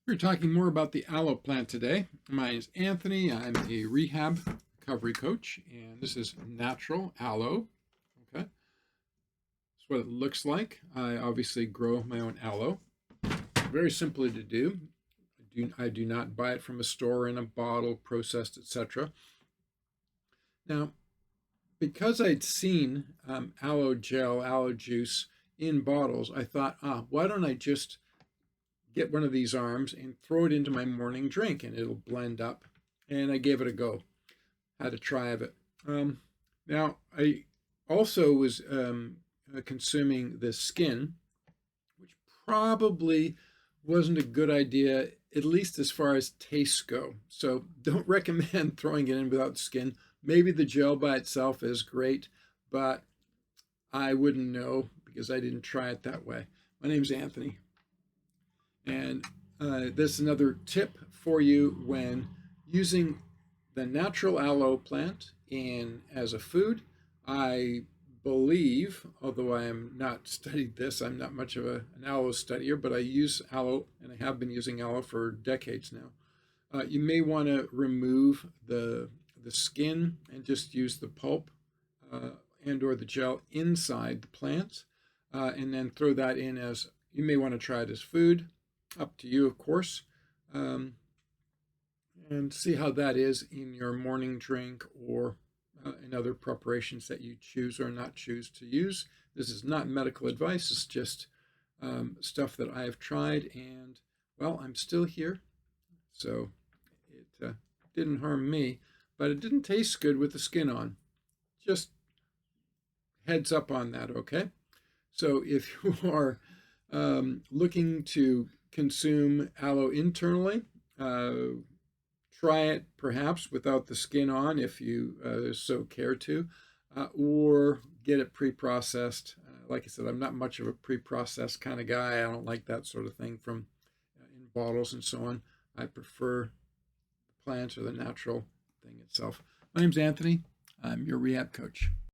We're talking more about the aloe plant today. My name is Anthony. I'm a rehab recovery coach, and this is natural aloe. Okay, that's what it looks like. I obviously grow my own aloe. Very simple to do. I do not buy it from a store in a bottle, processed, etc. Now, because I'd seen aloe gel, aloe juice in bottles, I thought, why don't I just get one of these arms and throw it into my morning drink and it'll blend up. And I gave it a go. Had a try of it. Now, I also was consuming the skin, which probably wasn't a good idea, at least as far as tastes go. So don't recommend throwing it in without skin. Maybe the gel by itself is great, but I wouldn't know because I didn't try it that way. My name's Anthony. And this is another tip for you when using the natural aloe plant as a food. I believe, although I am not studied this, I'm not much of an aloe studier, but I use aloe and I have been using aloe for decades now. You may want to remove the skin and just use the pulp and or the gel inside the plant, and then throw that in as, you may want to try it as food. Up to you, of course, and see how that is in your morning drink or in other preparations that you choose or not choose to use. This is not medical advice. It's just stuff that I have tried, and, well, I'm still here. So it didn't harm me, but it didn't taste good with the skin on. Just heads up on that, okay? So if you are looking to consume aloe internally, try it perhaps without the skin on if you so care to, or get it pre-processed. Like I said, I'm not much of a pre-processed kind of guy. I don't like that sort of thing from in bottles and so on. I prefer the plant or the natural thing itself. My name's Anthony. I'm your rehab coach.